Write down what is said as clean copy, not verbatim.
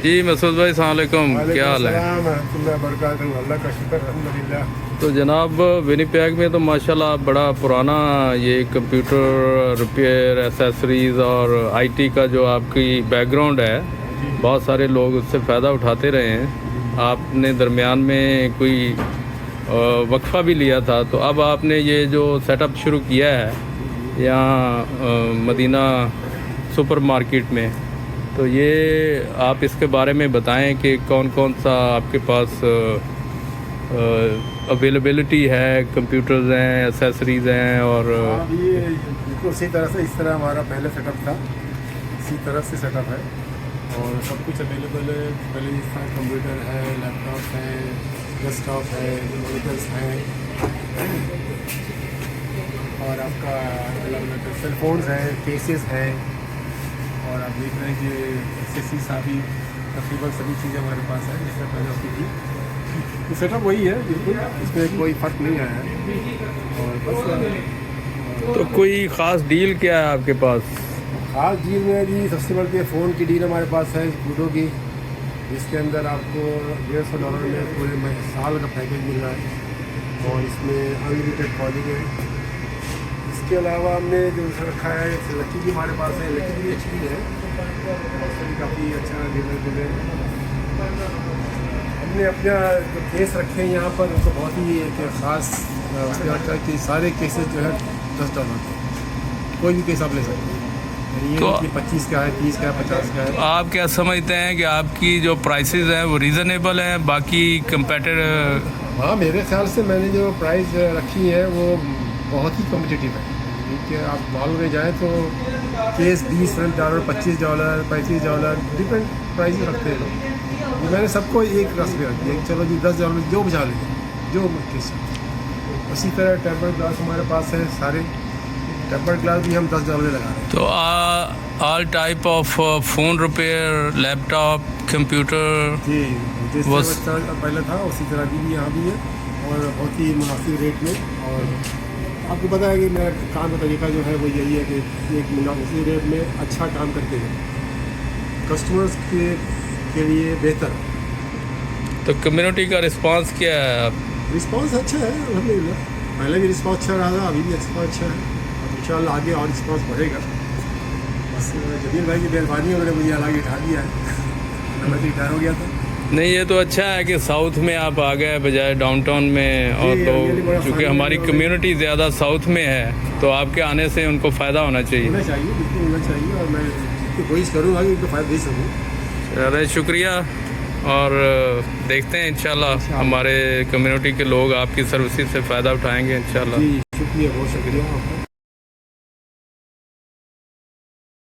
जी मसूद भाई अस्सलाम वालेकुम, क्या हाल है? अल्लाह का शुक्र अल्हम्दुलिल्लाह। तो जनाब विनीपेग में तो माशाल्लाह बड़ा पुराना ये कंप्यूटर रिपेयर एसेसरीज़ और आईटी का जो आपकी बैकग्राउंड है, बहुत सारे लोग उससे फ़ायदा उठाते रहे हैं। आपने दरमियान में कोई वक्फ़ा भी लिया था, तो अब आपने ये जो सेटअप शुरू किया है यहाँ मदीना सुपर मार्केट में, तो ये आप इसके बारे में बताएं कि कौन कौन सा आपके पास अवेलेबिलिटी है, कंप्यूटर्स हैं, एसेसरीज़ हैं और ये बिल्कुल उसी तरह से इस तरह हमारा पहले सेटअप था, इसी तरह से सेटअप है और सब कुछ अवेलेबल है। पहले इस तरह कंप्यूटर है, लैपटॉप है, डेस्कटॉप है, मॉनिटर्स हैं और आपका अलग सेलफोन्स हैं, केसेस हैं और आप देख रहे हैं कि एक्सेसरी सारी तकरीबन सभी चीज़ें हमारे पास है जैसे पहले होती थी। तो सेटअप वही है बिल्कुल, इसमें कोई फ़र्क नहीं आया है और बस। तो कोई ख़ास डील क्या है आपके पास? खास डील में जी सबसे बढ़ के फ़ोन की डील हमारे पास है लूडो की, जिसके अंदर आपको $150 में पूरे साल का पैकेज मिल रहा है और इसमें अनलिमिटेड कॉलिंग है। इसके अलावा हमने जो रखा है लकी भी हमारे पास है, लकी भी अच्छी है और सभी काफ़ी अच्छा अवेलेबल है। हमने अपना जो केस रखे हैं यहाँ पर उनको बहुत ही एक ख़ास उसमें रखा है कि सारे केसेस जो है $10 के, कोई भी केस आप ले सकते हैं। ये तो कि 25 का है, 30 का है, 50 का है। आप क्या समझते हैं कि आपकी जो प्राइसेस हैं वो रीज़नेबल हैं बाकी कंपेटिटर? हाँ, मेरे ख्याल से मैंने जो प्राइस रखी है वो बहुत ही कॉम्पिटिटिव है, क्योंकि आप मॉल में जाएँ तो केस $20, $25, $35 डिफरेंट प्राइस रखते हैं लोग। ये मैंने सबको एक रस में रख दिया कि चलो जी $10 में जो बचा लेंगे, जो केस। उसी तरह टेम्पर ग्लास हमारे पास है, सारे टेम्पर ग्लास भी हम $10 लगा रहे हैं। तो all type of phone repair, laptop, computer? जी, जैसे पहले था उसी तरह भी यहाँ भी है और बहुत ही मुनासिब रेट में। और आपको पता है कि मेरा काम का तरीका जो है वो यही है कि एक मुनासिब रेट में अच्छा काम करके दें कस्टमर्स के लिए बेहतर। तो कम्युनिटी का रिस्पांस क्या है? रिस्पांस अच्छा है अल्हम्दुलिल्लाह, पहले भी रिस्पांस अच्छा रहा था, अभी भी रिस्पांस अच्छा है और इंशाल्लाह आगे और रिस्पांस बढ़ेगा। बस जमील भाई की मेहरबानी है, उन्होंने मुझे अलग उठा दिया है, मैं तो रिटायर हो गया था। नहीं, ये तो अच्छा है कि साउथ में आप आ गए बजाय डाउनटाउन में, और लोग चूँकि हमारी कम्युनिटी ज़्यादा साउथ में है तो आपके आने से उनको फ़ायदा होना चाहिए। बिल्कुल होना चाहिए और मैं कोशिश करूँगा कि उनको फ़ायदा दे सकूँ। चलिए शुक्रिया, और देखते हैं इंशाल्लाह हमारे कम्युनिटी के लोग आपकी सर्विसेज से फ़ायदा उठाएंगे इंशाल्लाह। जी शुक्रिया, बहुत शुक्रिया आपका।